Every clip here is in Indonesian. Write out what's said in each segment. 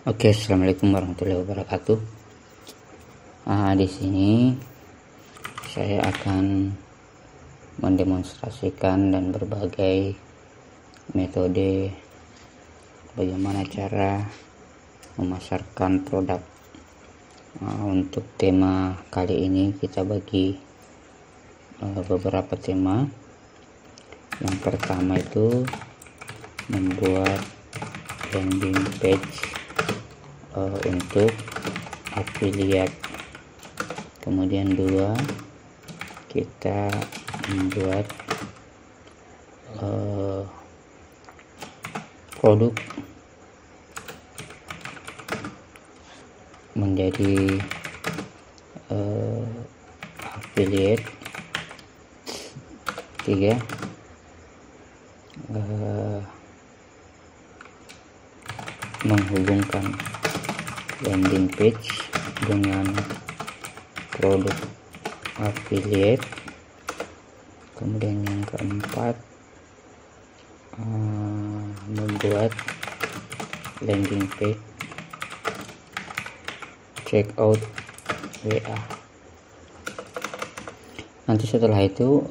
Oke, assalamualaikum warahmatullahi wabarakatuh. Di sini saya akan mendemonstrasikan dan berbagai metode bagaimana cara memasarkan produk. Untuk tema kali ini kita bagi beberapa tema. Yang pertama itu membuat landing page untuk affiliate. Kemudian dua, kita membuat produk menjadi affiliate. Tiga, menghubungkan landing page dengan produk affiliate. Kemudian yang keempat, membuat landing page checkout WA. Nanti setelah itu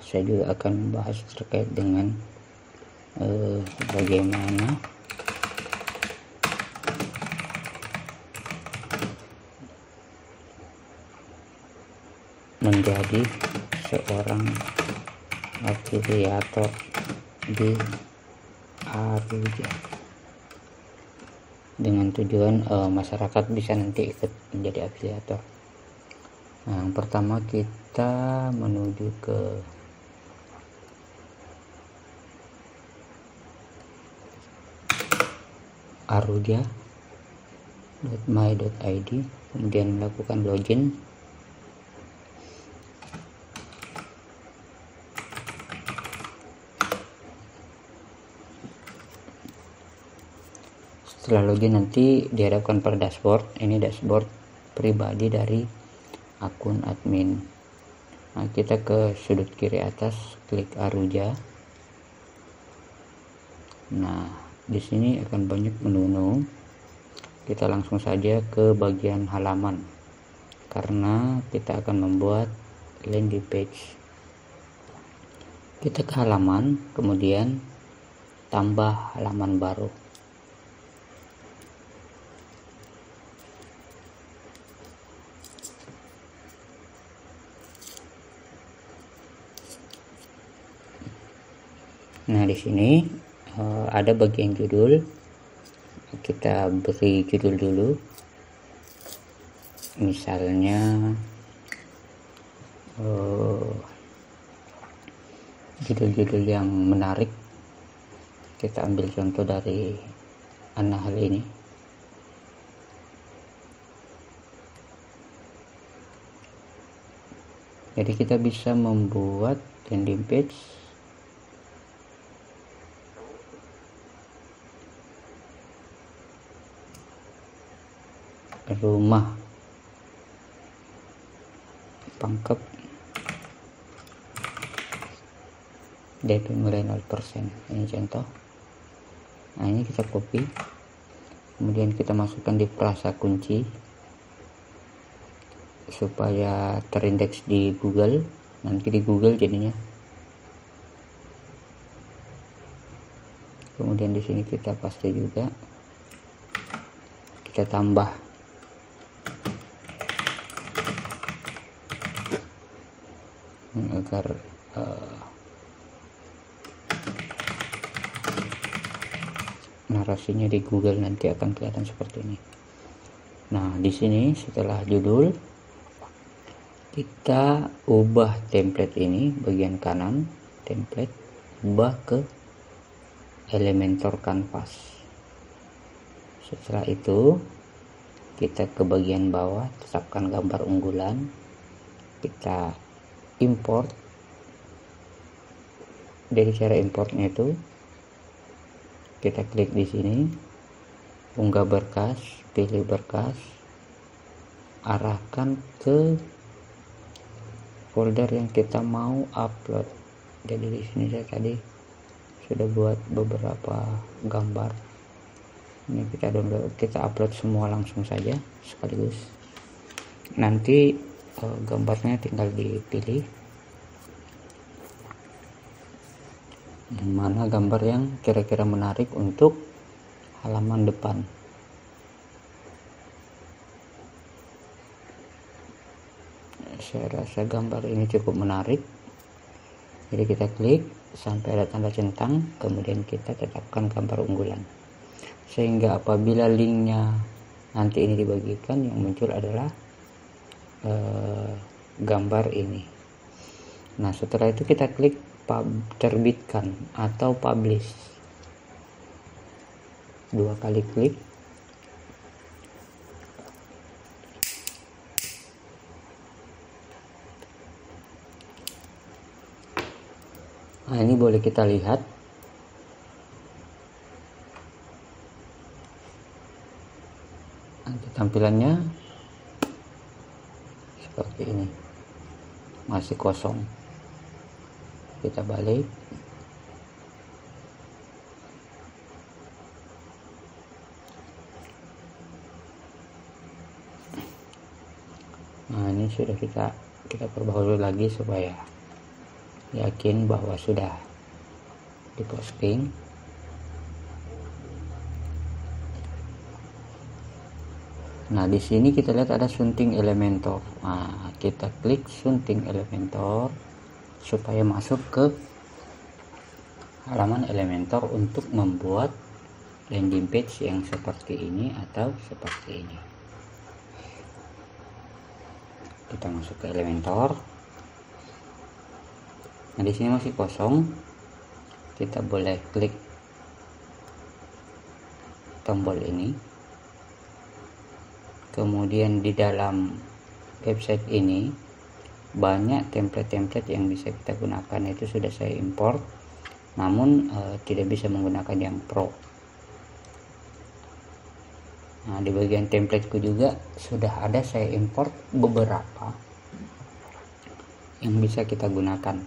saya juga akan membahas terkait dengan bagaimana menjadi seorang afiliator di Aruja, dengan tujuan masyarakat bisa nanti ikut menjadi afiliator. Yang pertama kita menuju ke aruja.my.id, kemudian melakukan login. Setelah login nanti dihadapkan pada dashboard. Ini dashboard pribadi dari akun admin. Kita ke sudut kiri atas, klik Aruja. Di sini akan banyak menu. Kita langsung saja ke bagian halaman, karena kita akan membuat landing page. Kita ke halaman, kemudian tambah halaman baru. Di sini ada bagian judul. Kita beri judul dulu, misalnya judul-judul yang menarik. Kita ambil contoh dari Anna hal ini. Jadi kita bisa membuat landing page rumah pangkep DP mulai 0%. Ini contoh. Ini kita copy, kemudian kita masukkan di frasa kunci supaya terindeks di Google. Nanti di Google jadinya. Kemudian di sini kita paste juga, kita tambah agar narasinya di Google nanti akan kelihatan seperti ini. Di sini setelah judul, kita ubah template ini, bagian kanan template, ubah ke Elementor Canvas. Setelah itu kita ke bagian bawah, tetapkan gambar unggulan, kita import. Dari cara importnya itu kita klik di sini, unggah berkas, pilih berkas, arahkan ke folder yang kita mau upload. Jadi di sini saya tadi sudah buat beberapa gambar. Ini kita download, kita upload semua langsung saja sekaligus. Nanti gambarnya tinggal dipilih mana gambar yang kira-kira menarik untuk halaman depan. Saya rasa gambar ini cukup menarik, jadi kita klik sampai ada tanda centang, kemudian kita tetapkan gambar unggulan, sehingga apabila linknya nanti ini dibagikan, yang muncul adalah gambar ini. Nah, setelah itu kita klik terbitkan atau publish, 2 kali klik. Nah, ini boleh kita lihat nanti tampilannya seperti ini, masih kosong. Kita balik, nah ini sudah kita perbaharui lagi supaya yakin bahwa sudah diposting. Nah, di sini kita lihat ada sunting Elementor. Nah, kita klik sunting Elementor supaya masuk ke halaman Elementor untuk membuat landing page yang seperti ini atau seperti ini. Kita masuk ke Elementor. Nah, di sini masih kosong. Kita boleh klik tombol ini. Kemudian di dalam website ini banyak template-template yang bisa kita gunakan, itu sudah saya import, namun tidak bisa menggunakan yang pro. Nah, di bagian templateku juga sudah ada saya import beberapa yang bisa kita gunakan.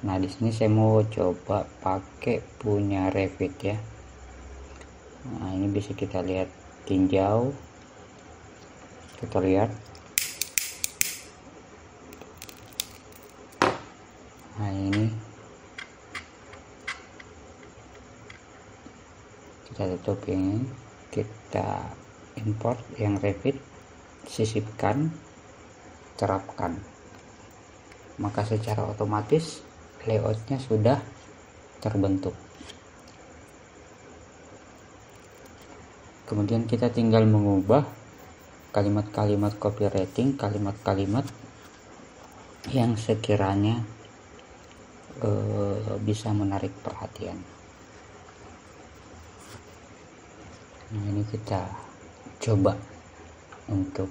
Nah, di sini saya mau coba pakai punya Revit ya. Nah, ini bisa kita lihat tinjau, kita lihat. Nah, ini kita tutup ini, kita import yang Revit, sisipkan, terapkan, maka secara otomatis layoutnya sudah terbentuk. Kemudian kita tinggal mengubah kalimat-kalimat copywriting, kalimat-kalimat yang sekiranya bisa menarik perhatian. Nah, ini kita coba untuk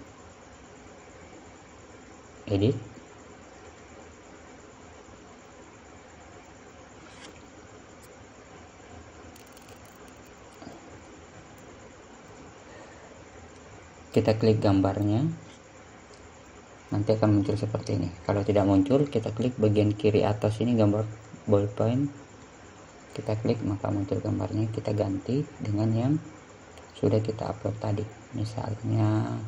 edit. Kita klik gambarnya, nanti akan muncul seperti ini. Kalau tidak muncul, kita klik bagian kiri atas ini gambar ballpoint, kita klik maka muncul gambarnya. Kita ganti dengan yang sudah kita upload tadi, misalnya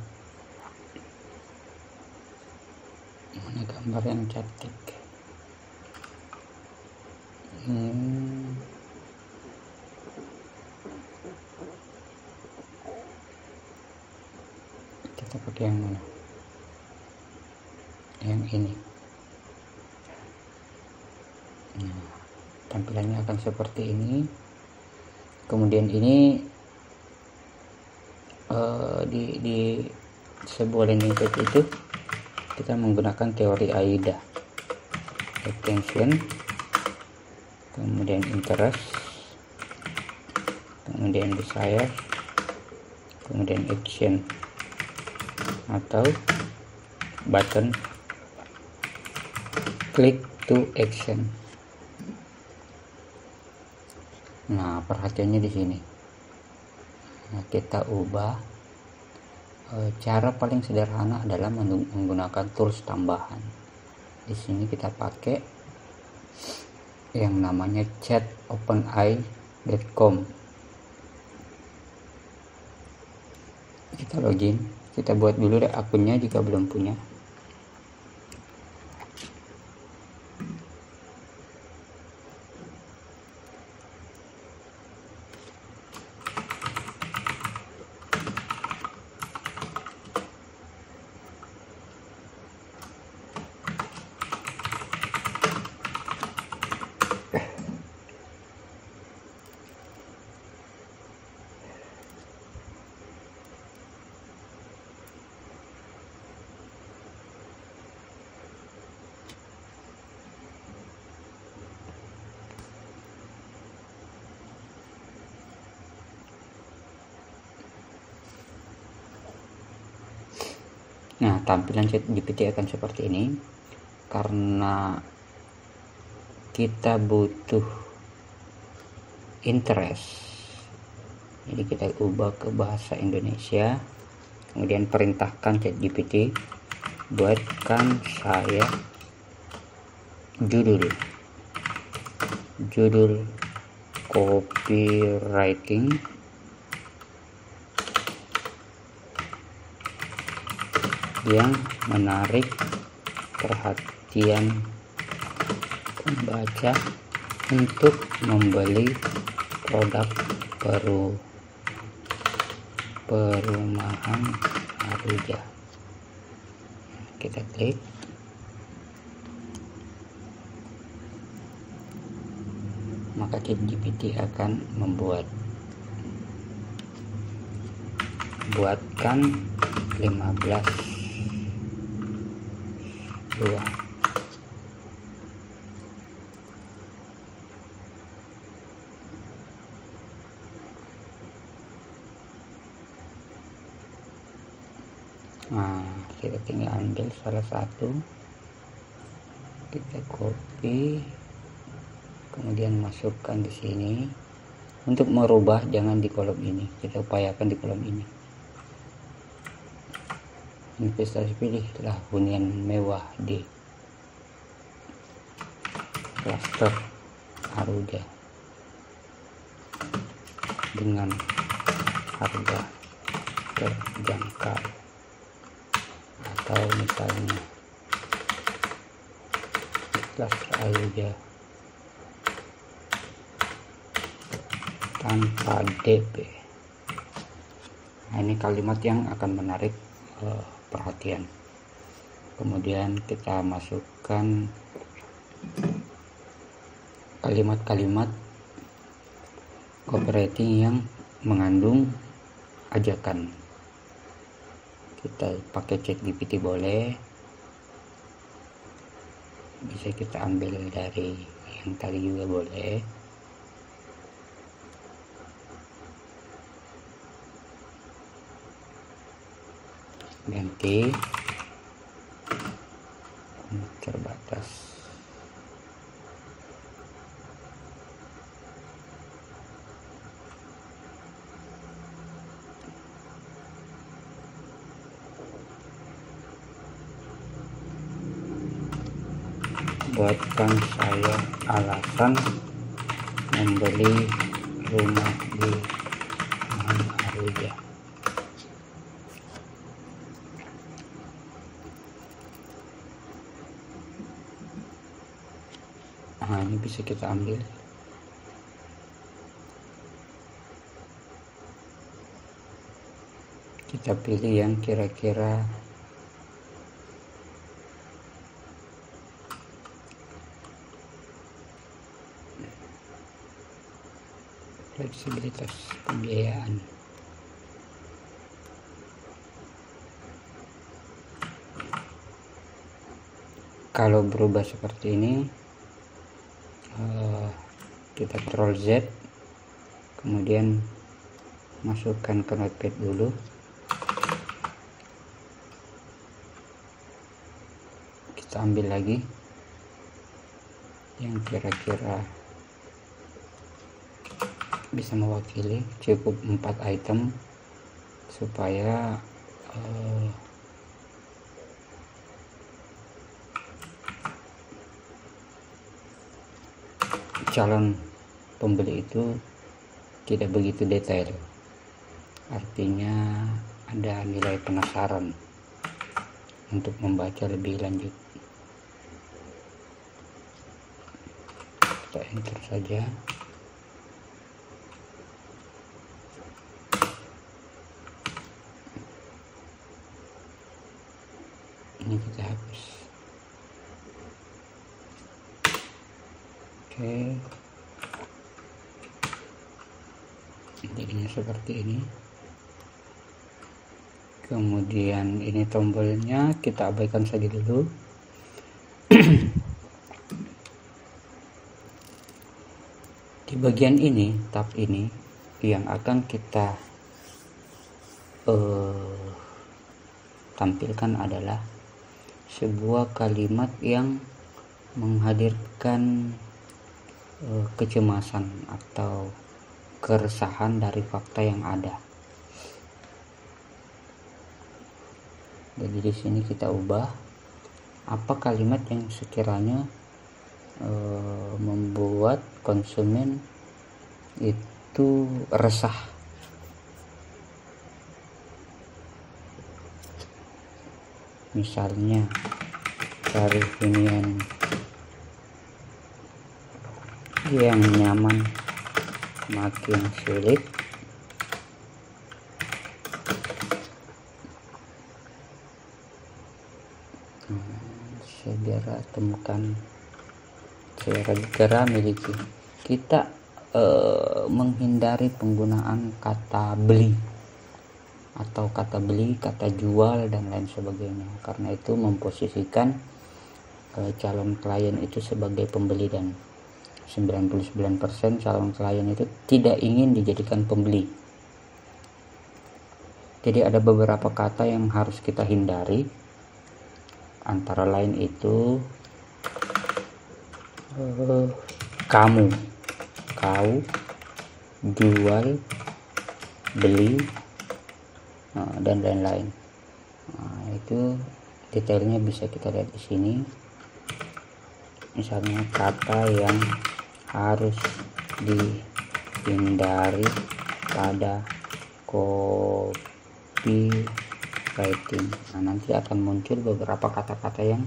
mana gambar yang cantik. Kita pakai yang mana? Yang ini. Nah, tampilannya akan seperti ini. Kemudian ini di sebuah landing page itu kita menggunakan teori AIDA, attention, kemudian interest, kemudian desire, kemudian action atau button click to action. Nah, perhatiannya di sini. Nah, kita ubah. Cara paling sederhana adalah menggunakan tools tambahan. Di sini kita pakai yang namanya chat openai.com. Kita login, kita buat dulu deh akunnya jika belum punya. Nah, tampilan ChatGPT akan seperti ini karena kita butuh interest. Jadi kita ubah ke bahasa Indonesia, kemudian perintahkan ChatGPT buatkan saya judul copywriting yang menarik perhatian pembaca untuk membeli produk perumahan Aruja. Kita klik, maka ChatGPT akan buatkan 15 buah. Nah, kita tinggal ambil salah satu, kita copy, kemudian masukkan di sini. Untuk merubah jangan di kolom ini, kita upayakan di kolom ini. Investasi pilihlah hunian mewah di klaster Aruja dengan harga terjangkau, atau misalnya klaster Aruja tanpa DP. Nah, ini kalimat yang akan menarik perhatian. Kemudian kita masukkan kalimat-kalimat copywriting yang mengandung ajakan. Kita pakai ChatGPT boleh, bisa kita ambil dari yang tadi juga boleh. Ganti terbatas. Buatkan saya alasan membeli rumah di Aruja. Nah, ini bisa kita ambil. Kita pilih yang kira-kira fleksibilitas pembiayaan. Kalau berubah seperti ini, kita Ctrl Z, kemudian masukkan ke notepad dulu, kita ambil lagi yang kira-kira bisa mewakili, cukup 4 item supaya calon pembeli itu tidak begitu detail. Artinya ada nilai penasaran untuk membaca lebih lanjut. Kita enter saja. Ini kita hapus. Oke, jadinya seperti ini. Kemudian ini tombolnya kita abaikan saja dulu. Di bagian ini, tab ini yang akan kita tampilkan adalah sebuah kalimat yang menghadirkan kecemasan atau keresahan dari fakta yang ada. Jadi di sini kita ubah apa kalimat yang sekiranya membuat konsumen itu resah. Misalnya cari hunian yang nyaman makin sulit. Segera temukan, segera miliki. Kita menghindari penggunaan kata beli atau kata beli, kata jual dan lain sebagainya, karena itu memposisikan calon klien itu sebagai pembeli, dan 99% calon klien itu tidak ingin dijadikan pembeli. Jadi ada beberapa kata yang harus kita hindari, antara lain itu kamu, kau, jual, beli, dan lain-lain. Itu detailnya bisa kita lihat di sini. Misalnya kata yang harus dihindari pada copywriting. Nanti akan muncul beberapa kata-kata yang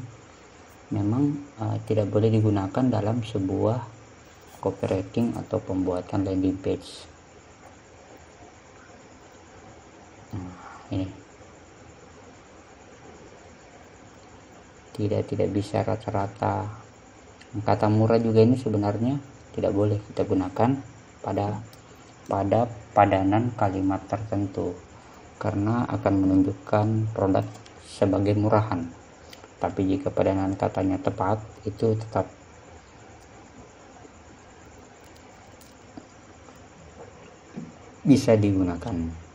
memang tidak boleh digunakan dalam sebuah copywriting atau pembuatan landing page. Ini tidak bisa rata-rata. Kata murah juga ini sebenarnya tidak boleh kita gunakan pada padanan kalimat tertentu, karena akan menunjukkan produk sebagai murahan. Tapi jika padanan katanya tepat, itu tetap bisa digunakan.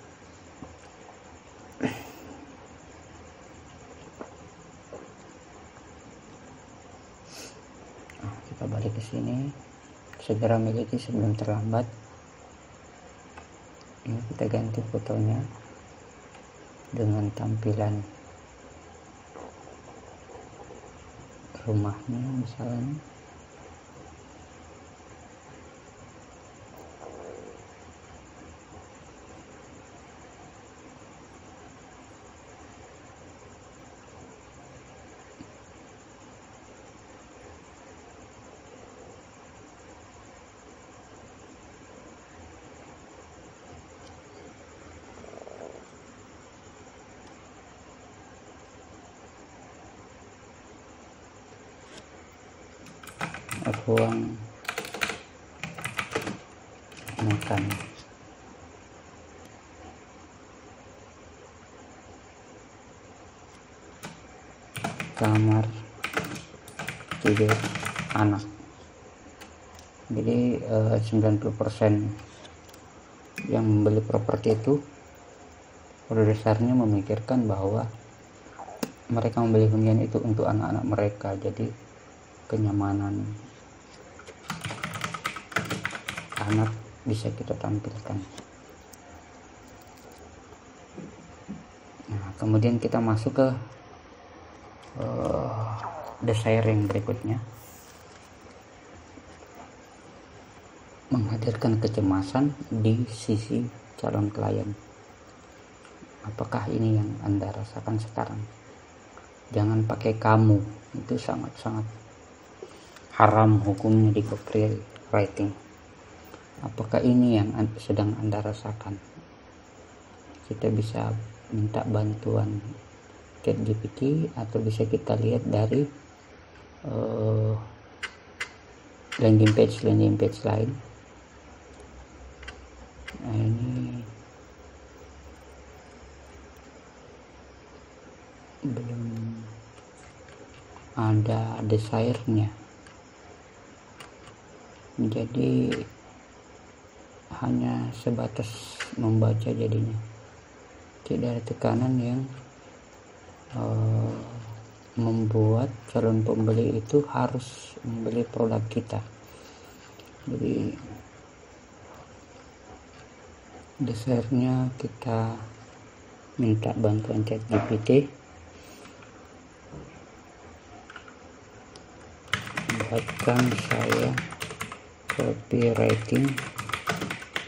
Kita balik ke sini. Segera miliki sebelum terlambat. Ini kita ganti fotonya dengan tampilan rumahnya misalnya. Ruang makan, kamar tidur anak. Jadi 90% yang membeli properti itu pada dasarnya memikirkan bahwa mereka membeli hunian itu untuk anak-anak mereka. Jadi kenyamanan anak bisa kita tampilkan. Nah, kemudian kita masuk ke desire yang berikutnya, menghadirkan kecemasan di sisi calon klien. apakah ini yang Anda rasakan sekarang. Jangan pakai kamu, itu sangat-sangat haram hukumnya di copywriting. Apakah ini yang sedang Anda rasakan? Kita bisa minta bantuan ChatGPT atau bisa kita lihat dari landing page lain. Nah, ini belum ada desire-nya, jadi hanya sebatas membaca jadinya, tidak ada tekanan yang membuat calon pembeli itu harus membeli produk kita. Jadi desire-nya kita minta bantuan ChatGPT, buatkan saya copywriting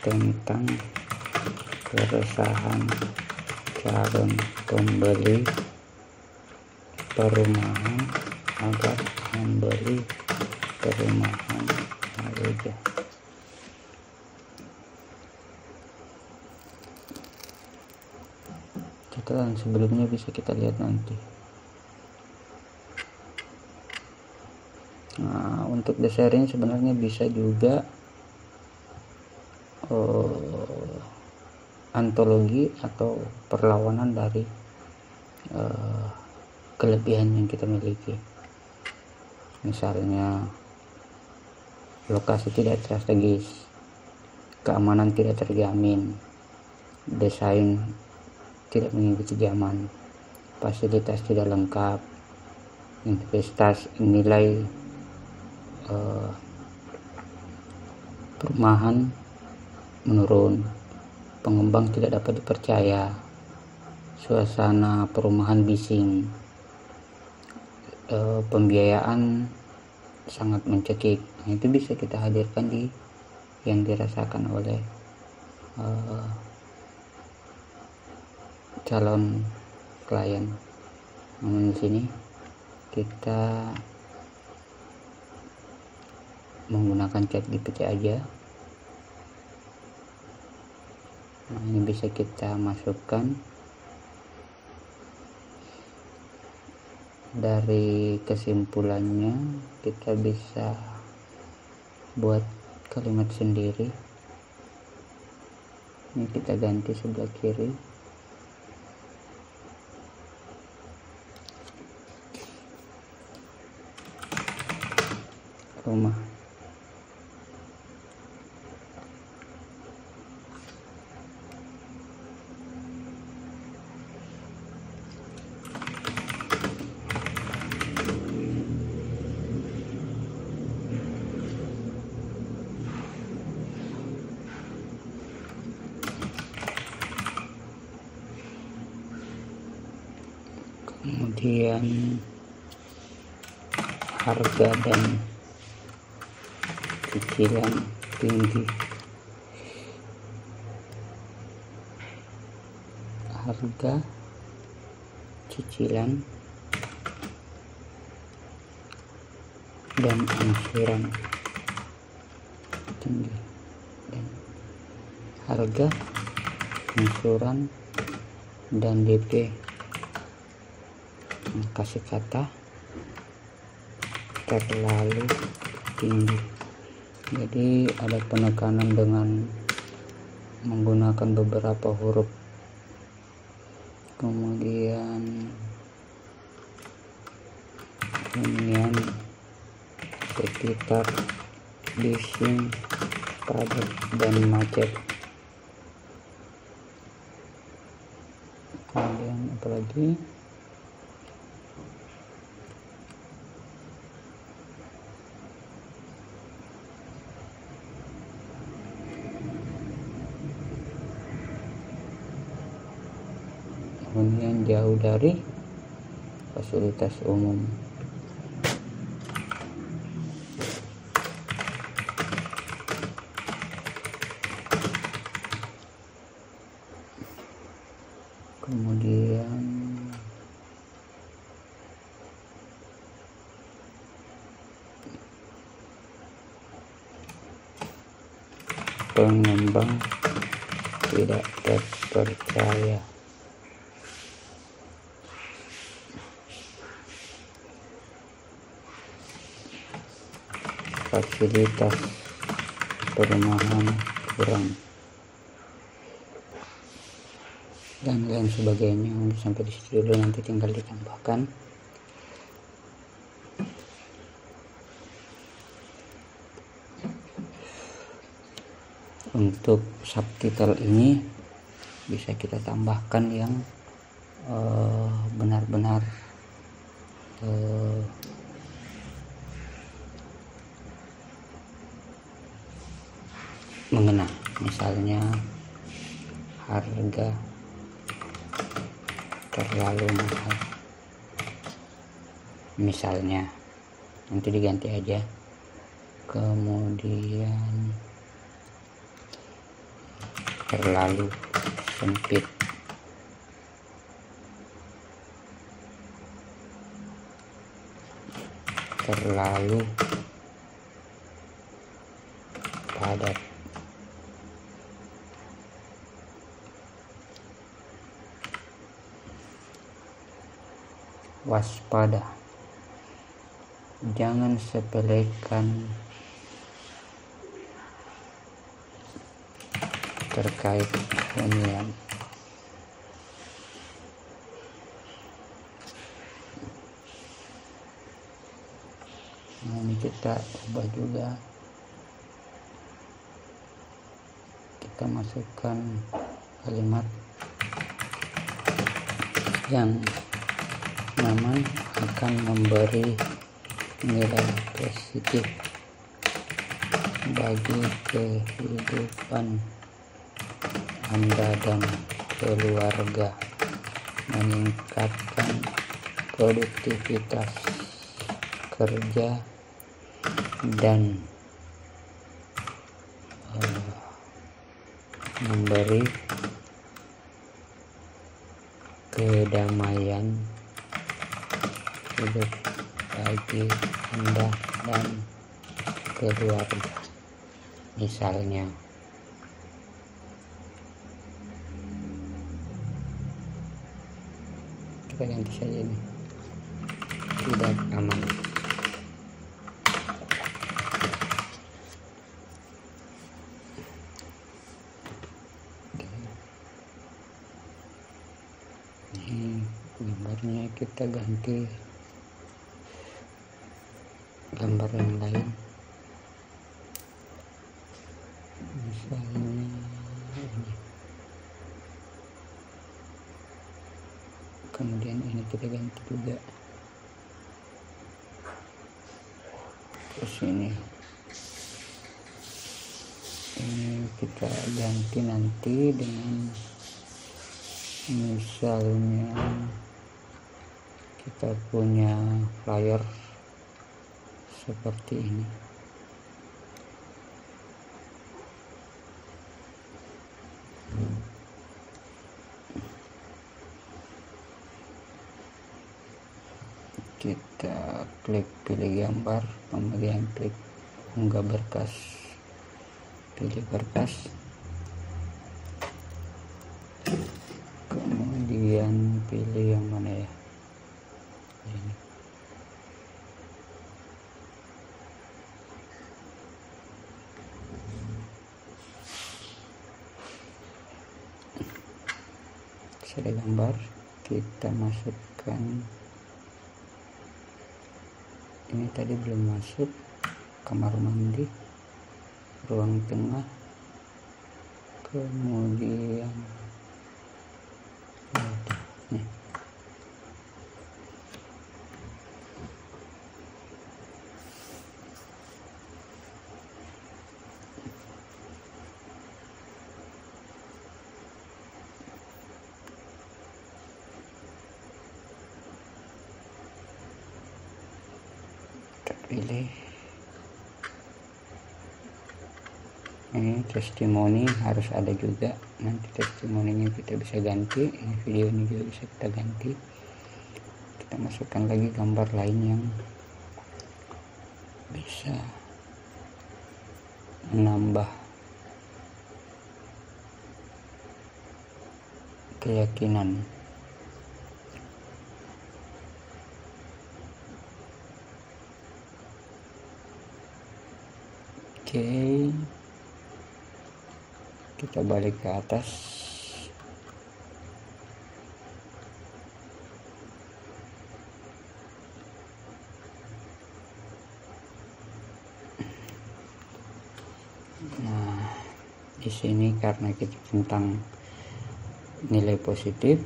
tentang keresahan calon pembeli perumahan agar membeli perumahan aja. Catatan sebelumnya bisa kita lihat nanti. Nah, untuk desairing sebenarnya bisa juga antologi atau perlawanan dari kelebihan yang kita miliki. Misalnya lokasi tidak strategis, keamanan tidak terjamin, desain tidak mengikuti zaman, fasilitas tidak lengkap, investasi nilai perumahan menurun, pengembang tidak dapat dipercaya, suasana perumahan bising, pembiayaan sangat mencekik. Nah, itu bisa kita hadirkan di yang dirasakan oleh calon klien. Namun di sini kita menggunakan ChatGPT aja. Nah, ini bisa kita masukkan dari kesimpulannya. Kita bisa buat kalimat sendiri. Ini kita ganti sebelah kiri. Rumah. Kemudian harga dan cicilan tinggi. Harga, cicilan, dan angsuran tinggi. Dan harga, angsuran, dan DP. Kasih kata terlalu tinggi. Jadi ada penekanan dengan menggunakan beberapa huruf. Kemudian hunian sekitar bising, padat, dan macet. Kemudian apalagi? Hunian jauh dari fasilitas umum. kemudian pengembang tidak terpercaya. Fasilitas perumahan kurang, dan lain sebagainya. Untuk sampai di situ dulu, nanti tinggal ditambahkan. Untuk subtitle ini bisa kita tambahkan yang benar-benar mengena, misalnya harga terlalu mahal, misalnya, nanti diganti aja. Kemudian terlalu sempit, terlalu padat, waspada, jangan sepelekan terkait hunian. Nah, ini kita ubah juga, kita masukkan kalimat yang nyaman akan memberi nilai positif bagi kehidupan Anda dan keluarga, meningkatkan produktivitas kerja dan memberi kedamaian hidup bagi Anda dan keluarga. Misalnya, kita ganti saja ini, tidak aman. Ini gambarnya kita ganti gambar yang lain, misalnya ini. Kemudian ini kita ganti juga, terus ini kita ganti nanti dengan misalnya kita punya flyer seperti ini. Kita klik pilih gambar, kemudian klik unggah berkas, pilih berkas, kemudian pilih yang mana ya, ini. Ada gambar, kita masukkan ini, tadi belum masuk, kamar mandi, ruang tengah, kemudian nih. Pilih Ini testimoni harus ada juga, nanti testimoninya kita bisa ganti, ini video ini juga bisa kita ganti. Kita masukkan lagi gambar lain yang bisa menambah keyakinan. Oke, kita balik ke atas. Nah, di sini karena kita tentang nilai positif,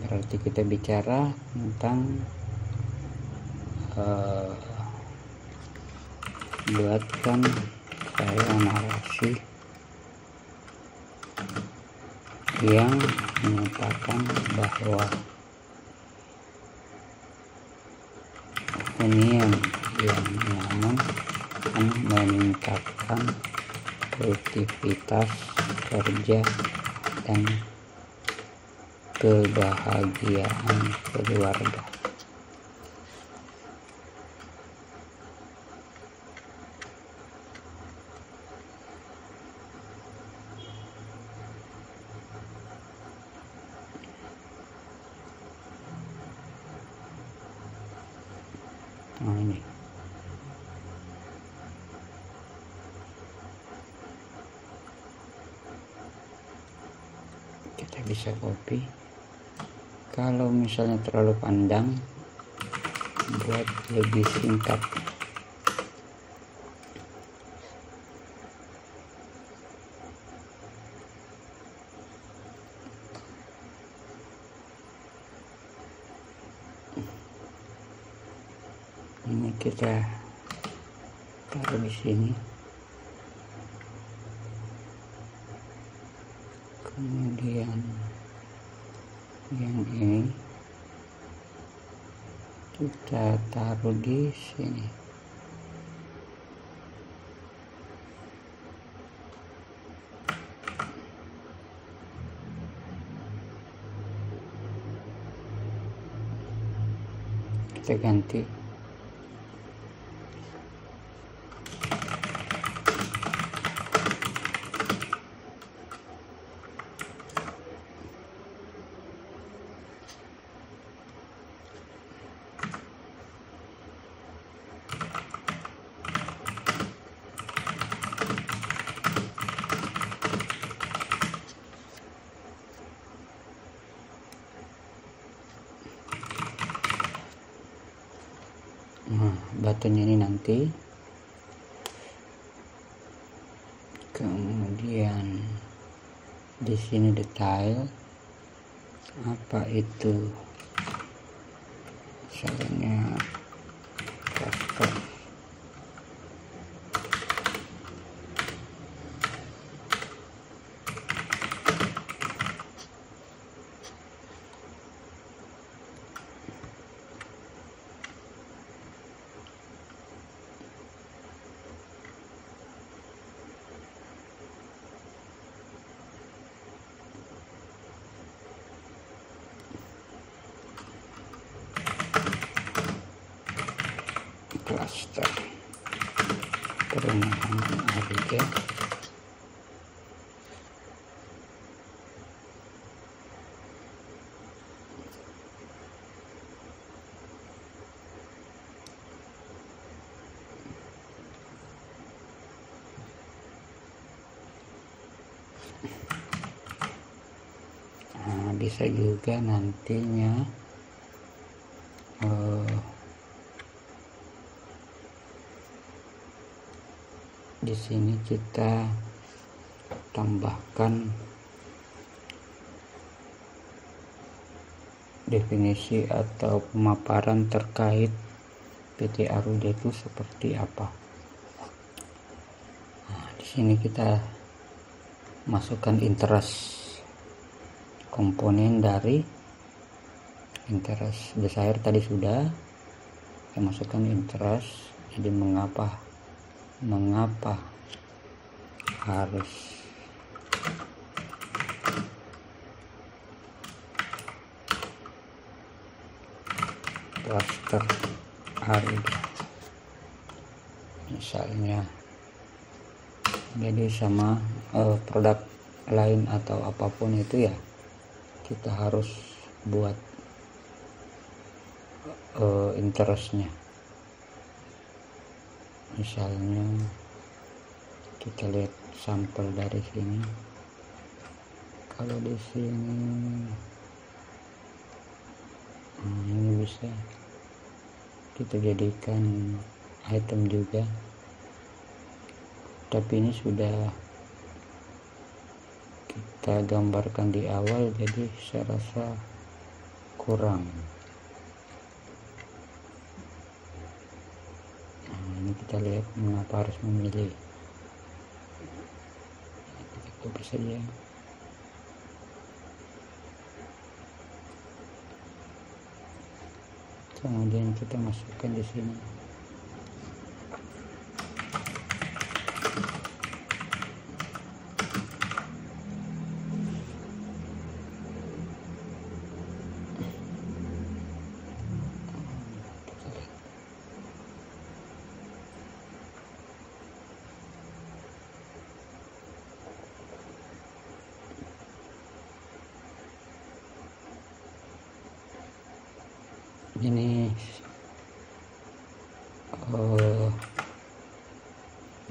berarti kita bicara tentang buatkan saya narasi yang menyatakan bahwa hunian yang nyaman akan meningkatkan produktivitas kerja dan kebahagiaan keluarga. Nah, ini kita bisa copy. Kalau misalnya terlalu panjang, buat lebih singkat. Ini kita taruh di sini. Kemudian yang ini kita taruh di sini. Kita ganti. Nah, buttonnya ini nanti, kemudian di sini detail, apa itu misalnya custom. Cluster perumahan harga. Nah, bisa juga nantinya di sini kita tambahkan definisi atau pemaparan terkait PT Arudha itu seperti apa. Nah, di sini kita masukkan interest, komponen dari interest desire tadi sudah, kita masukkan interest. Jadi mengapa mengapa harus plaster harga misalnya. Jadi sama produk lain atau apapun itu ya kita harus buat interestnya. Misalnya kita lihat sampel dari sini. Kalau di sini ini bisa kita jadikan item juga, tapi ini sudah kita gambarkan di awal, jadi saya rasa kurang. Ini kita lihat mengapa harus memilih. Kita copy saja. Kemudian kita masukkan di sini. Ini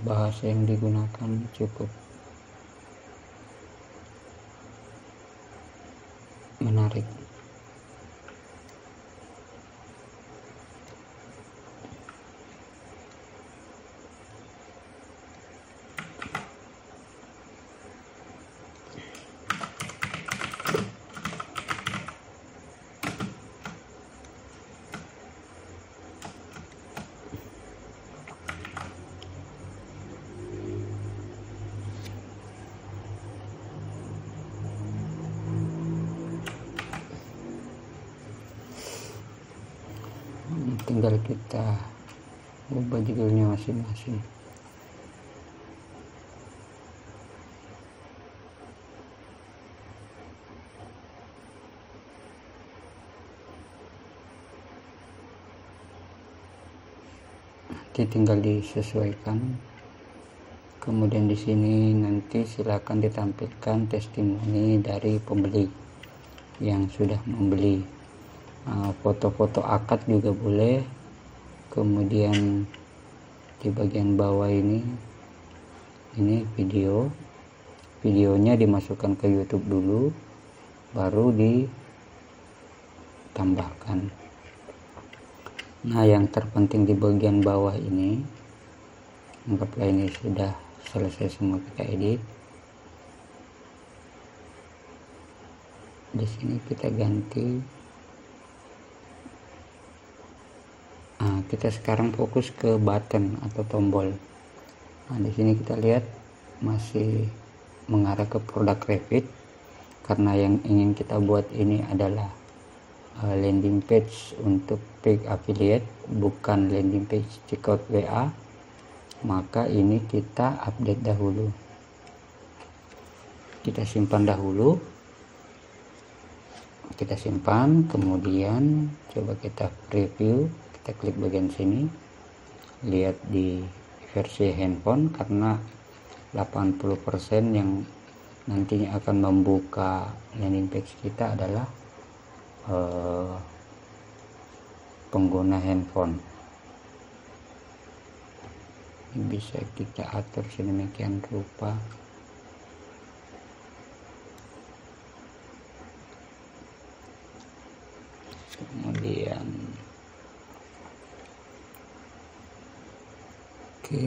bahasa yang digunakan cukup menarik. Tinggal kita ubah judulnya masing-masing. Tinggal disesuaikan. Kemudian di sini nanti silakan ditampilkan testimoni dari pembeli yang sudah membeli. Foto-foto akad juga boleh. Kemudian di bagian bawah ini videonya dimasukkan ke YouTube dulu, baru ditambahkan. Nah, yang terpenting di bagian bawah ini, anggaplah ini sudah selesai semua kita edit. Di sini kita ganti. Kita sekarang fokus ke button atau tombol. Nah, di sini kita lihat masih mengarah ke produk Revit, karena yang ingin kita buat ini adalah landing page untuk paid affiliate, bukan landing page checkout WA. Maka ini kita update dahulu, kita simpan dahulu, kita simpan. Kemudian coba kita preview. Kita klik bagian sini, lihat di versi handphone, karena 80% yang nantinya akan membuka landing page kita adalah pengguna handphone. Ini bisa kita atur sedemikian rupa. Kemudian oke.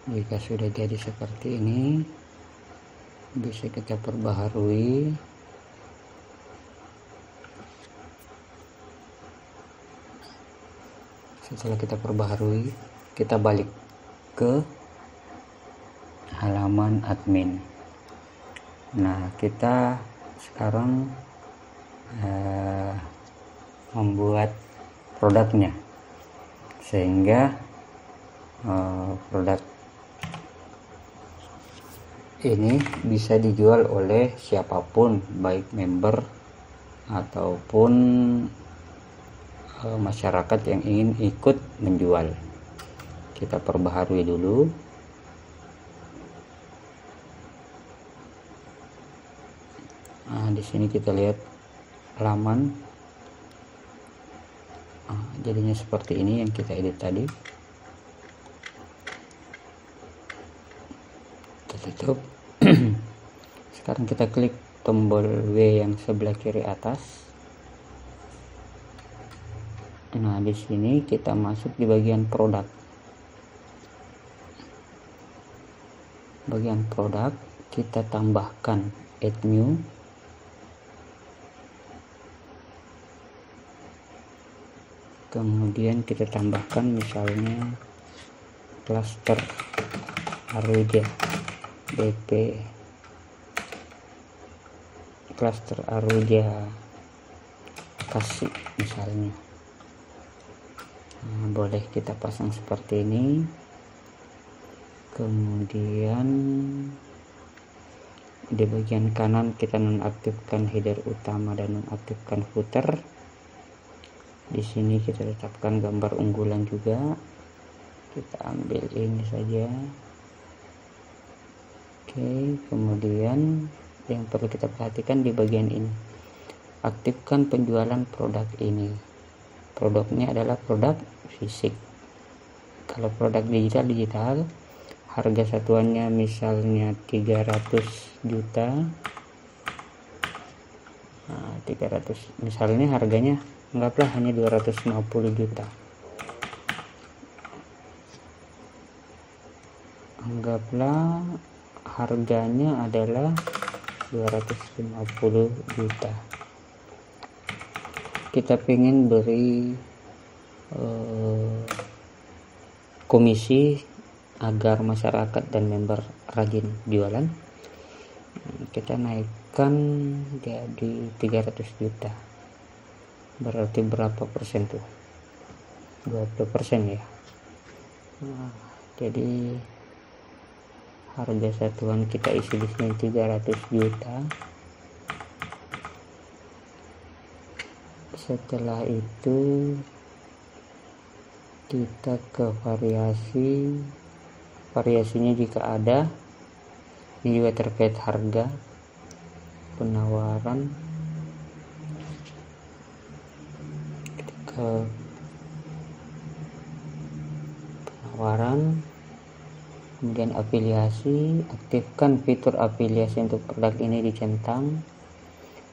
Jika sudah jadi seperti ini, bisa kita perbaharui. Setelah kita perbaharui, kita balik ke halaman admin. Nah, kita sekarang membuat produknya, sehingga produk ini bisa dijual oleh siapapun, baik member ataupun masyarakat yang ingin ikut menjual. Kita perbaharui dulu. Nah, di sini kita lihat halaman. Jadinya seperti ini yang kita edit tadi. Kita tutup. Sekarang kita klik tombol W yang sebelah kiri atas. Nah, di sini kita masuk di bagian produk. Bagian produk kita tambahkan add new. Kemudian kita tambahkan misalnya klaster Aruja BP, klaster Aruja kasih misalnya. Nah, boleh kita pasang seperti ini. Kemudian di bagian kanan kita nonaktifkan header utama dan nonaktifkan footer. Di sini kita tetapkan gambar unggulan juga. Kita ambil ini saja. Oke, kemudian yang perlu kita perhatikan di bagian ini, aktifkan penjualan produk ini. Produknya adalah produk fisik. Kalau produk digital, harga satuannya misalnya 300 juta. Nah, 300 misalnya harganya anggaplah hanya 250 juta. Anggaplah harganya adalah 250 juta. Kita ingin beri komisi agar masyarakat dan member rajin jualan. Kita naikkan jadi 300 juta. Berarti berapa persen tuh? 20% ya. Nah, jadi harga satuan kita isi di sini 300 juta. Setelah itu kita ke variasinya jika ada. Ini juga terkait harga penawaran. Ke penawaran, kemudian afiliasi, aktifkan fitur afiliasi untuk produk ini dicentang.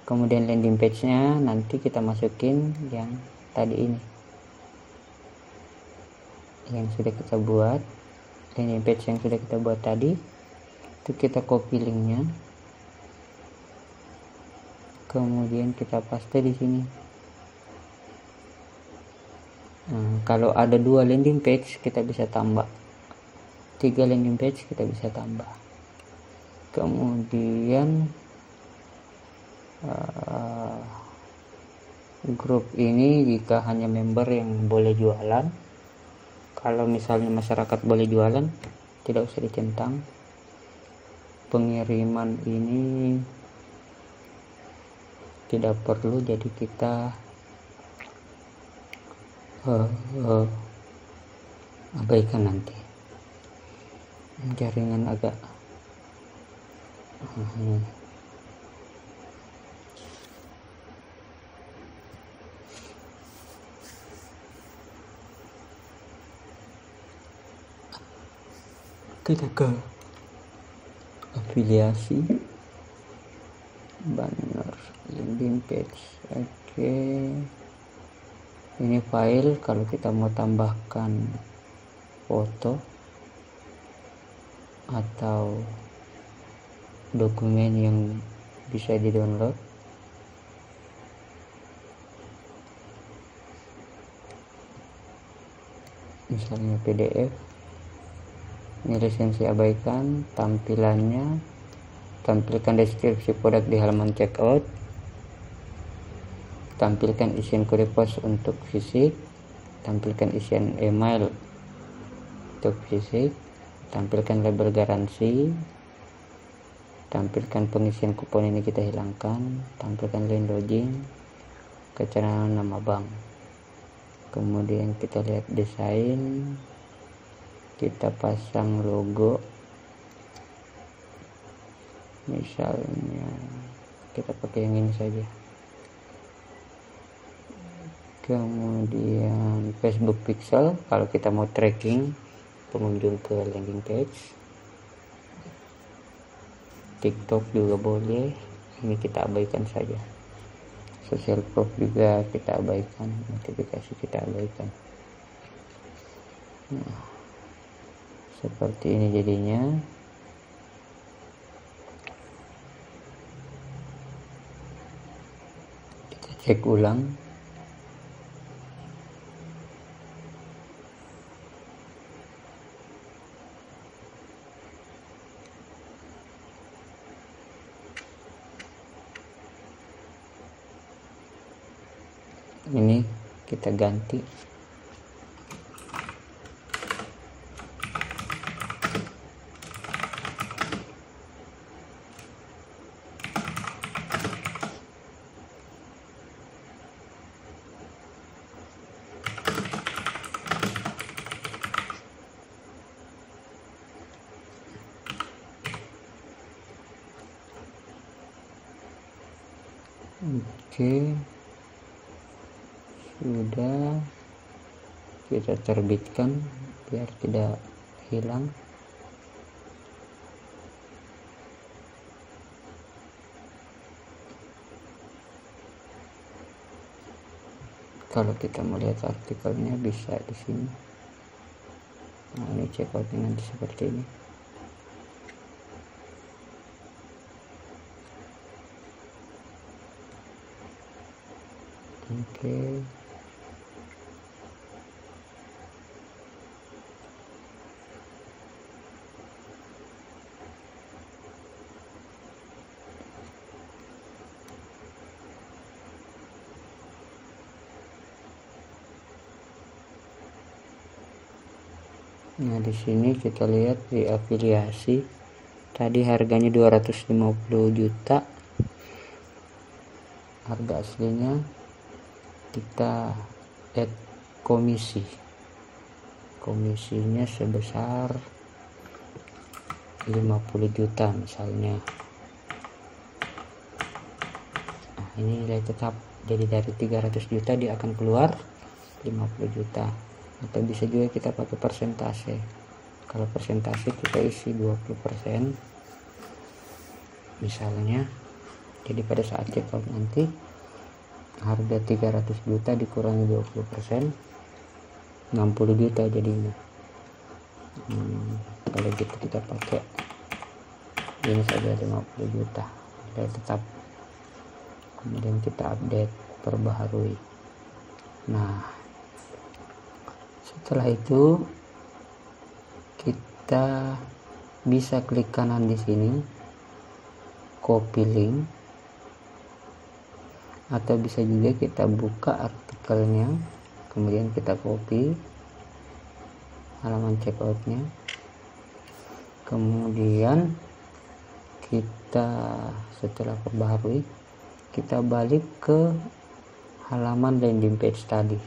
Kemudian landing page nya nanti kita masukin yang tadi ini, yang sudah kita buat. Landing page yang sudah kita buat tadi itu kita copy linknya, kemudian kita paste di sini. Nah, kalau ada 2 landing page kita bisa tambah, 3 landing page kita bisa tambah. Kemudian grup ini jika hanya member yang boleh jualan. Kalau misalnya masyarakat boleh jualan, tidak usah dicentang. Pengiriman ini tidak perlu, jadi kita abaikan nanti. Jaringan agak kita ke afiliasi, banner, landing page. Oke, ini file. Kalau kita mau tambahkan foto, atau dokumen yang bisa di-download. Misalnya PDF. Ini lisensi abaikan. Tampilannya, tampilkan deskripsi produk di halaman checkout, tampilkan isian kode pos untuk fisik, tampilkan isian email untuk fisik, tampilkan label garansi, tampilkan pengisian kupon ini kita hilangkan, tampilkan link login, keterangan nama bank. Kemudian kita lihat desain, kita pasang logo, misalnya kita pakai yang ini saja. Kemudian Facebook Pixel kalau kita mau tracking pengunjung ke landing page. TikTok juga boleh, ini kita abaikan saja. Social proof juga kita abaikan, notifikasi kita abaikan. Nah, seperti ini jadinya. Kita cek ulang. Ini kita ganti. Oke, sudah kita terbitkan biar tidak hilang. Kalau kita melihat artikelnya bisa di sini. Nah, ini checkoutnya nanti seperti ini. Oke. Nah, di sini kita lihat di afiliasi tadi harganya 250 juta. Harga aslinya kita add komisinya sebesar 50 juta misalnya. Nah, ini nilai tetap, jadi dari 300 juta dia akan keluar 50 juta. Atau bisa juga kita pakai persentase. Kalau persentase kita isi 20% misalnya. Jadi pada saat checkout nanti harga 300 juta dikurangi 20%, 60 juta jadinya. Kalau gitu kita pakai ini saja 50 juta, nilai tetap. Kemudian kita update, perbaharui. Nah, setelah itu kita bisa klik kanan di sini, copy link, atau bisa juga kita buka artikelnya, kemudian kita copy halaman checkoutnya, kemudian kita setelah perbaharui kita balik ke halaman landing page tadi.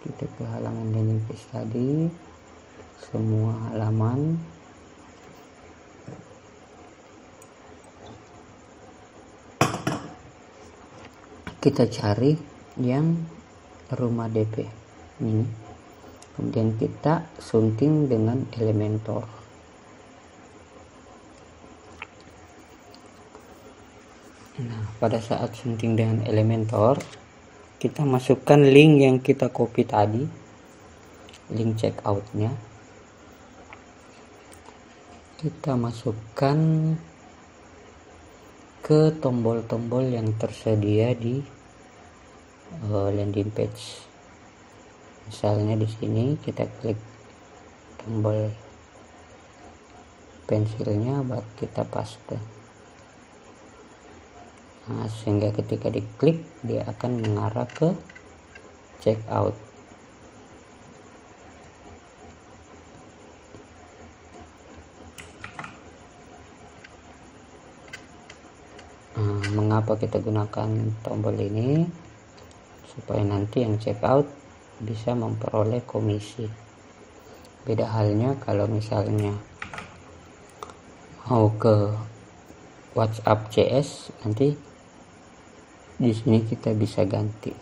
Kita ke halaman landing page tadi, semua halaman. Kita cari yang rumah DP ini, kemudian kita sunting dengan Elementor. Nah, pada saat sunting dengan Elementor, kita masukkan link yang kita copy tadi, link checkoutnya. kita masukkan ke tombol-tombol yang tersedia di landing page. Misalnya di sini kita klik tombol pensilnya, baru kita paste. Nah, sehingga ketika diklik dia akan mengarah ke checkout. Mengapa kita gunakan tombol ini? Supaya nanti yang checkout bisa memperoleh komisi. Beda halnya kalau misalnya mau ke WhatsApp CS, nanti di sini kita bisa ganti.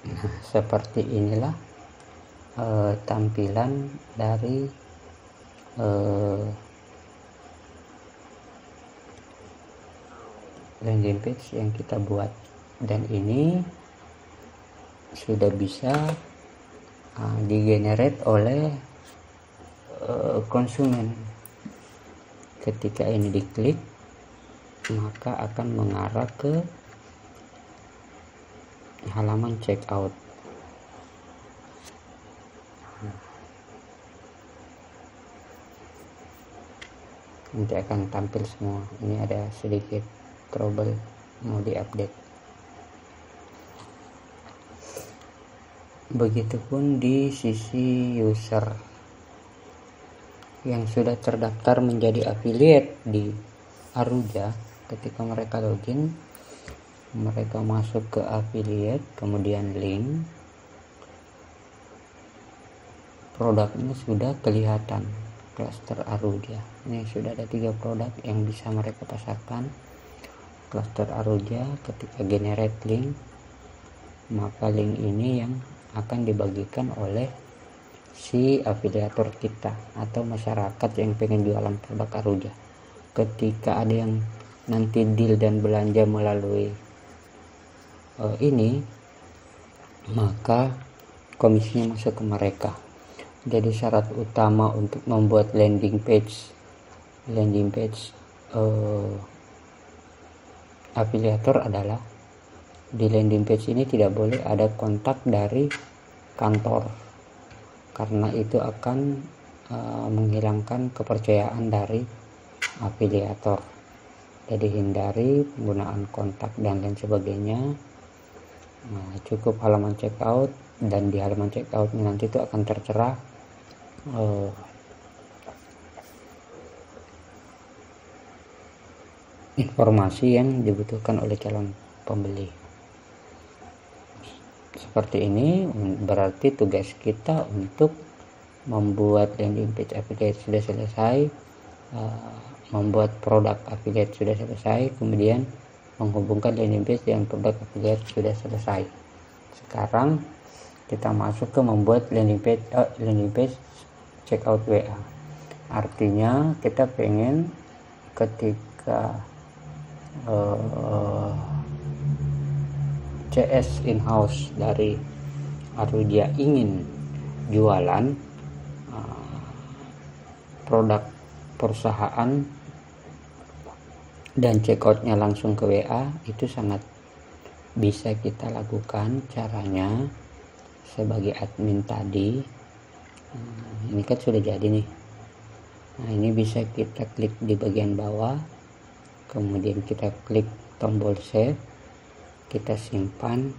Nah, seperti inilah tampilan dari landing page yang kita buat, dan ini sudah bisa digenerate oleh konsumen. Ketika ini diklik, maka akan mengarah ke halaman checkout. Nanti akan tampil semua. Ini ada sedikit trouble, mau diupdate. Begitupun di sisi user yang sudah terdaftar menjadi affiliate di Aruja. Ketika mereka login, mereka masuk ke affiliate, kemudian link, produknya sudah kelihatan, klaster Aruja. Ini sudah ada 3 produk yang bisa mereka pasarkan. Klaster Aruja, ketika generate link, maka link ini yang akan dibagikan oleh si afiliator kita atau masyarakat yang pengen jualan produk Aruja. Ketika ada yang nanti deal dan belanja melalui ini, maka komisinya masuk ke mereka. Jadi syarat utama untuk membuat landing page afiliator adalah di landing page ini tidak boleh ada kontak dari kantor, karena itu akan menghilangkan kepercayaan dari afiliator. Jadi hindari penggunaan kontak dan lain sebagainya. Nah, cukup halaman checkout, dan di halaman checkout nanti itu akan tertera informasi yang dibutuhkan oleh calon pembeli. Seperti ini berarti tugas kita untuk membuat landing page affiliate sudah selesai, membuat produk affiliate sudah selesai, kemudian menghubungkan landing page dengan produk affiliate sudah selesai. Sekarang kita masuk ke membuat landing page checkout WA. Artinya kita pengen ketika CS in-house dari Aruja ingin jualan produk perusahaan dan checkoutnya langsung ke WA, itu sangat bisa kita lakukan. Caranya sebagai admin tadi, ini kan sudah jadi nih. Nah, ini bisa kita klik di bagian bawah, kemudian kita klik tombol save, kita simpan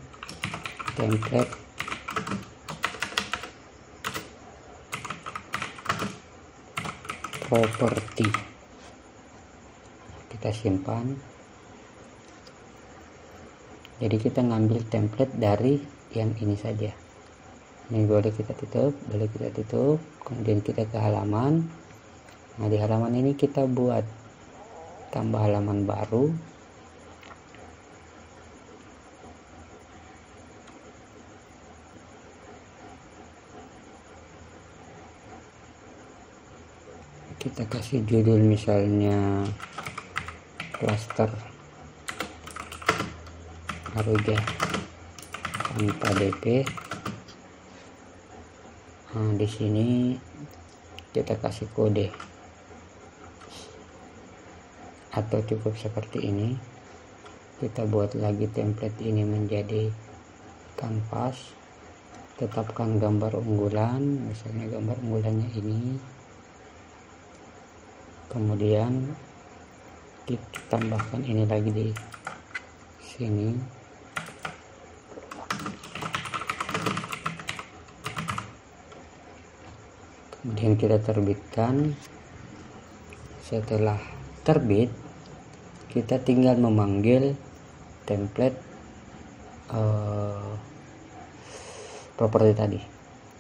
template, properti, kita simpan. Jadi kita ngambil template dari yang ini saja. Ini boleh kita tutup, kemudian kita ke halaman. Nah, di halaman ini kita buat tambah halaman baru. Kita kasih judul misalnya klaster Aruja tanpa DP, Nah, di sini kita kasih kode atau cukup seperti ini. Kita buat lagi template ini menjadi kanvas, tetapkan gambar unggulan, misalnya gambar unggulannya ini, kemudian kita tambahkan ini lagi di sini. Kemudian kita terbitkan. Setelah terbit, kita tinggal memanggil template properti tadi.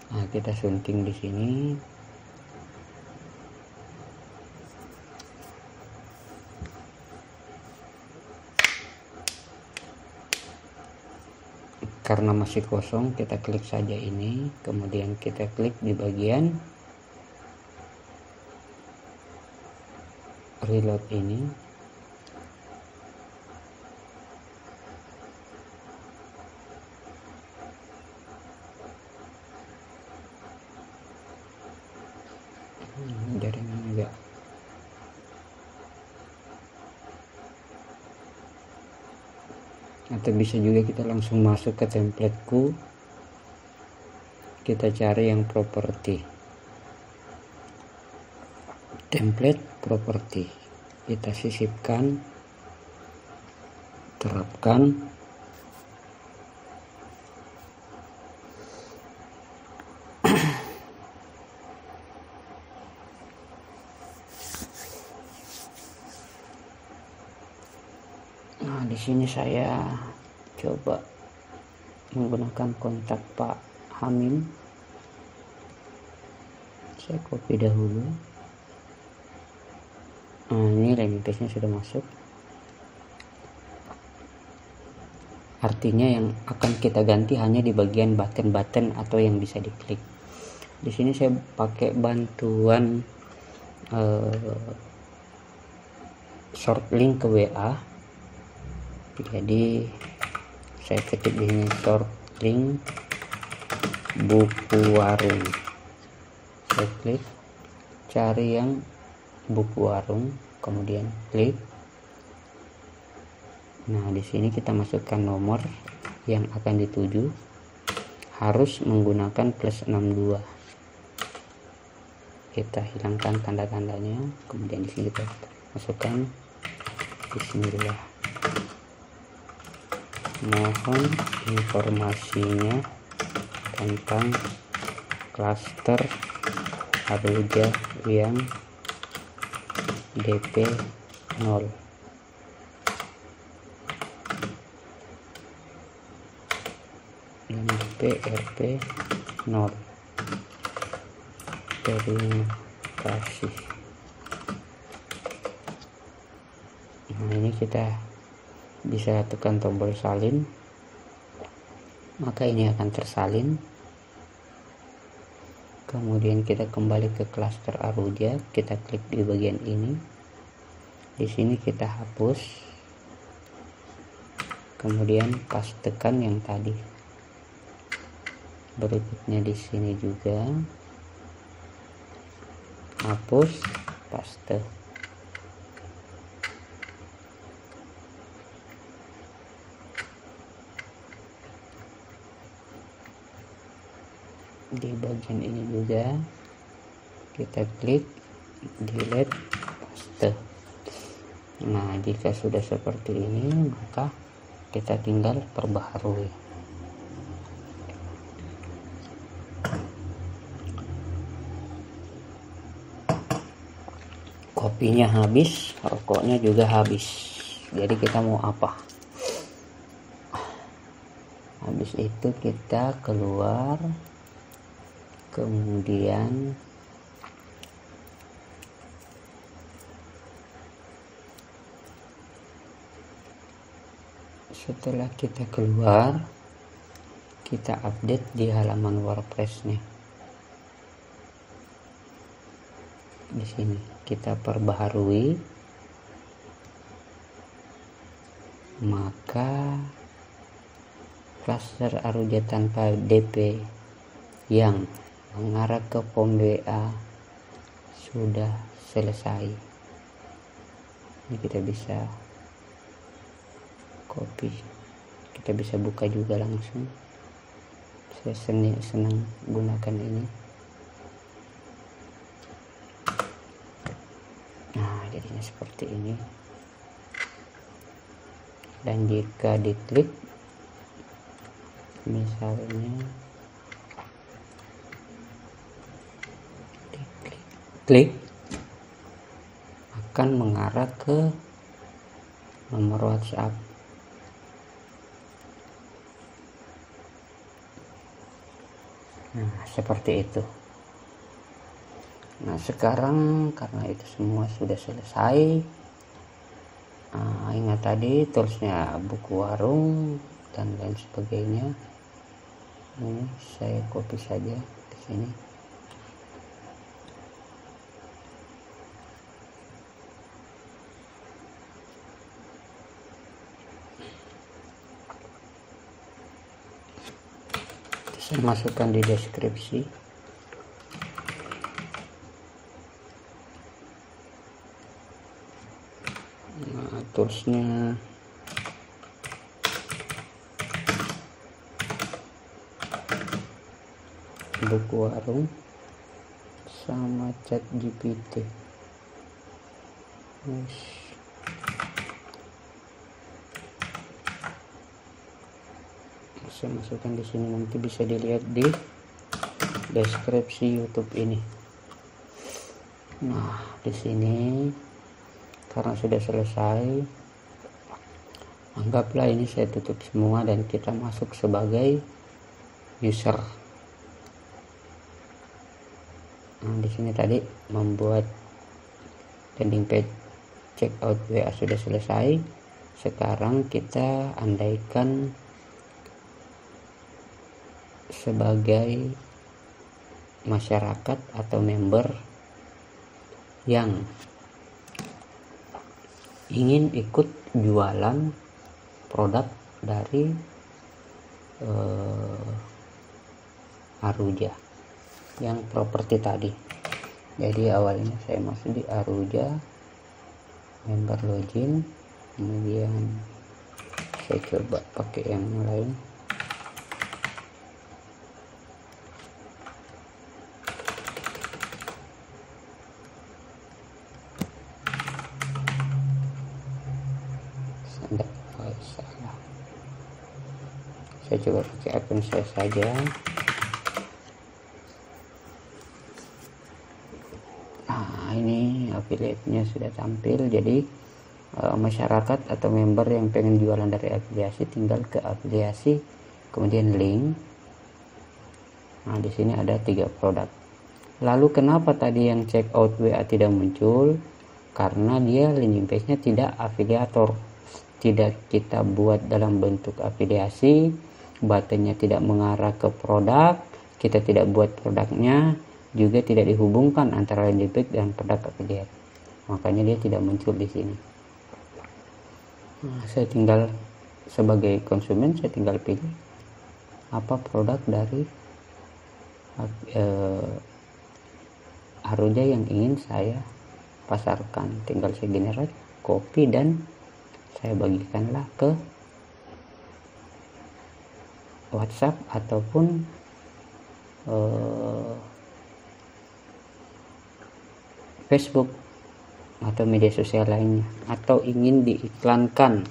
Nah, kita sunting di sini. Karena masih kosong, kita klik saja ini, kemudian kita klik di bagian reload ini. Jaringan enggak. Atau bisa juga kita langsung masuk ke templateku, kita cari yang properti, template properti, kita sisipkan, terapkan. Nah, di sini saya coba menggunakan kontak Pak Hamim. Saya copy dahulu. Nah, ini landing page-nya sudah masuk. Artinya yang akan kita ganti hanya di bagian button-button atau yang bisa diklik. Di sini saya pakai bantuan short link ke WA. Jadi saya ketik di sini short link buku warung. Saya klik, cari yang buku warung, kemudian klik. Nah, di sini kita masukkan nomor yang akan dituju, harus menggunakan +62. Kita hilangkan tanda-tandanya, kemudian di sini kita masukkan bismillah. Mohon informasinya tentang klaster Aruja yang DP 0. Yang DP RP 0. Terima kasih. Nah, ini kita bisa tekan tombol salin, maka ini akan tersalin. Kemudian kita kembali ke klaster Aruja, kita klik di bagian ini. Di sini kita hapus, kemudian pastekan yang tadi. Berikutnya di sini juga hapus, paste. Di bagian ini juga kita klik delete, paste. Nah, jika sudah seperti ini, maka kita tinggal perbaharui. Kopinya habis, rokoknya juga habis. Jadi kita mau apa? Habis itu kita keluar, kemudian setelah kita keluar, kita update di halaman WordPress-nya. Di sini kita perbaharui, maka klaster Aruja tanpa DP yang mengarah ke form WA sudah selesai. Ini kita bisa copy, kita bisa buka juga langsung. Saya senang gunakan ini. Nah, jadinya seperti ini. Dan jika diklik, misalnya klik, akan mengarah ke nomor WhatsApp. Nah, seperti itu. Nah, sekarang karena itu semua sudah selesai, ingat tadi toolsnya buku warung dan lain sebagainya. Ini saya copy saja ke sini. Saya masukkan di deskripsi. Nah, toolsnya buku warung sama ChatGPT. Saya masukkan di sini, nanti bisa dilihat di deskripsi YouTube ini. Nah, di sini karena sudah selesai, anggaplah ini saya tutup semua dan kita masuk sebagai user. Nah, di sini tadi membuat landing page checkout WA sudah selesai. Sekarang kita andaikan sebagai masyarakat atau member yang ingin ikut jualan produk dari Aruja yang properti tadi. Jadi awalnya saya masuk di Aruja, member login, kemudian saya coba pakai yang lain. Salah. Saya coba pakai akun saya saja. Nah, ini affiliate-nya sudah tampil. Jadi masyarakat atau member yang pengen jualan dari afiliasi tinggal ke afiliasi, kemudian link. Nah, di sini ada 3 produk. Lalu kenapa tadi yang checkout WA tidak muncul? Karena dia landing page-nya tidak afiliator. Tidak kita buat dalam bentuk afiliasi, buttonnya tidak mengarah ke produk, kita tidak buat produknya, juga tidak dihubungkan antara landing page dan produk affiliate. Makanya dia tidak muncul di sini. Nah, saya tinggal sebagai konsumen, saya tinggal pilih apa produk dari Aruja yang ingin saya pasarkan. Tinggal saya generate, copy, dan saya bagikanlah ke WhatsApp ataupun Facebook atau media sosial lainnya, atau ingin diiklankan.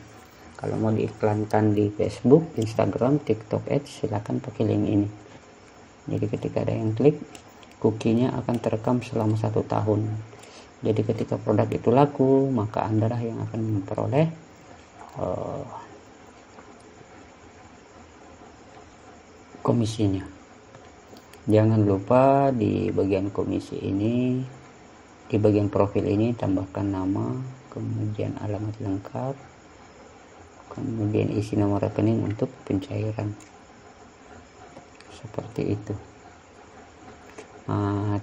Kalau mau diiklankan di Facebook, Instagram, TikTok Ads, silakan pakai link ini. Jadi ketika ada yang klik, cookie-nya akan terekam selama 1 tahun. Jadi ketika produk itu laku, maka Anda lah yang akan memperoleh komisinya. Jangan lupa di bagian komisi ini, di bagian profil ini tambahkan nama, kemudian alamat lengkap, kemudian isi nomor rekening untuk pencairan. Seperti itu.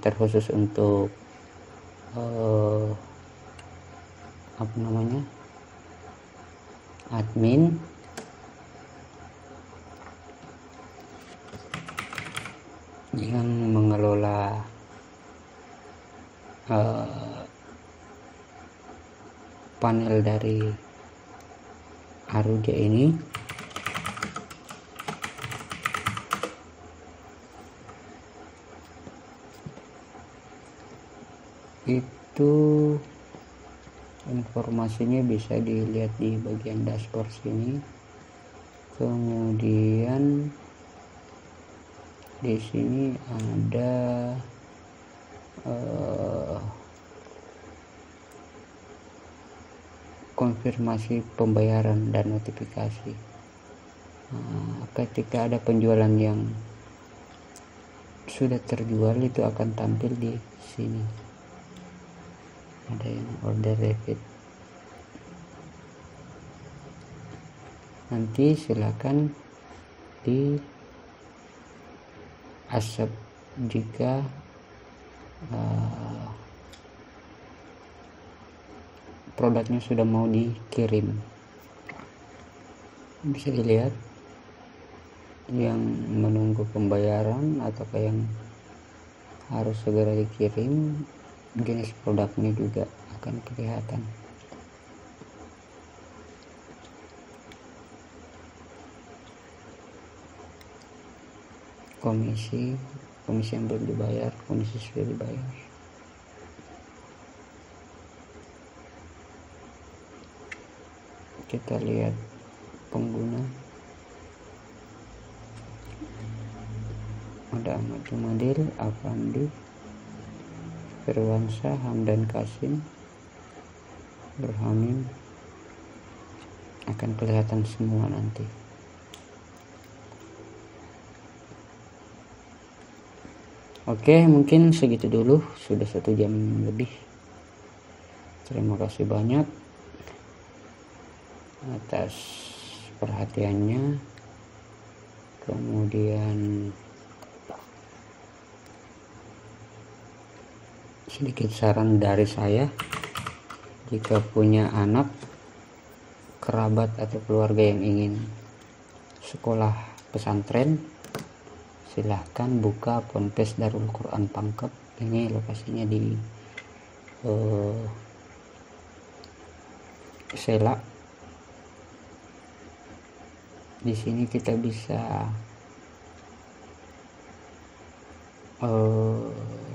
Terkhusus untuk admin, yang mengelola panel dari Aruja ini itu informasinya bisa dilihat di bagian dashboard sini. Kemudian di sini ada konfirmasi pembayaran dan notifikasi. Ketika ada penjualan yang sudah terjual itu akan tampil di sini. Ada yang order debit. Nanti silakan di accept jika produknya sudah mau dikirim. Bisa dilihat yang menunggu pembayaran atau yang harus segera dikirim, jenis produknya juga akan kelihatan. Komisi yang belum dibayar, komisi sudah dibayar. Kita lihat pengguna, ada Ahmad Jumadil, Afandi, Firwansyah, Hamdan Kasim, Burhamin, akan kelihatan semua nanti. Oke, mungkin segitu dulu, sudah 1 jam lebih. Terima kasih banyak atas perhatiannya. Kemudian sedikit saran dari saya, jika punya anak, kerabat atau keluarga yang ingin sekolah pesantren, silahkan buka Ponpes Darul Quran Pangkep. Ini lokasinya di Sela. Di sini kita bisa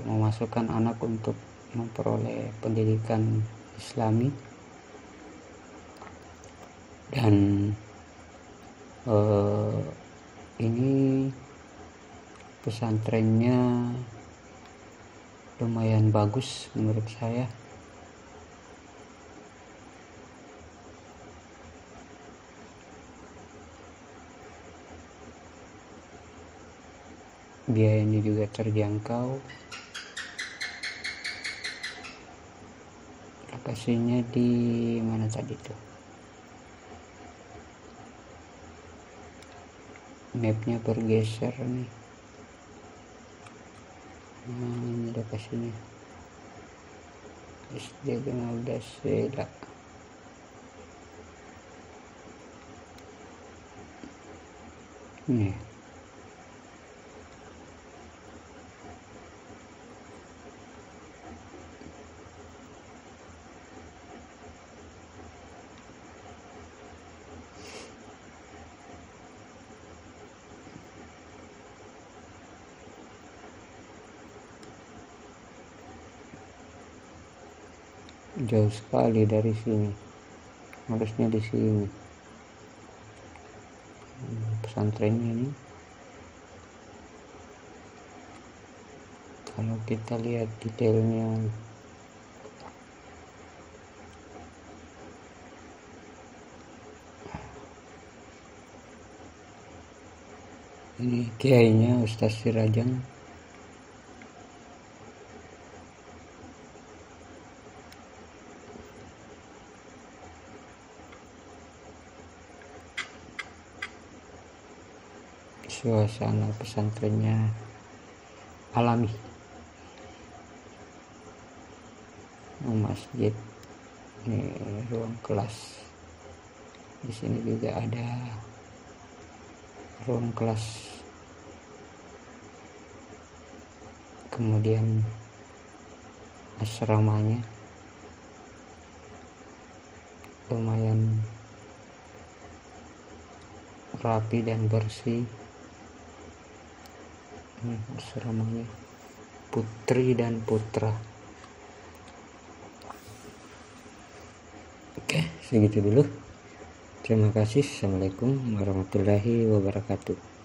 memasukkan anak untuk memperoleh pendidikan Islami, dan ini pesantrennya lumayan bagus menurut saya. Biayanya juga terjangkau. Lokasinya di mana tadi tuh? Mapnya bergeser nih. Ini lokasinya. SD 15 Sela. Nih. Jauh sekali dari sini, harusnya di sini pesantrennya ini. Kalau kita lihat detailnya, ini kiainya Ustaz Sirajang. Suasana pesantrennya alami. Masjid, ini ruang kelas. Di sini juga ada ruang kelas. kemudian asramanya lumayan rapi dan bersih. Asramanya putri dan putra. Oke, segitu dulu. Terima kasih. Assalamualaikum warahmatullahi wabarakatuh.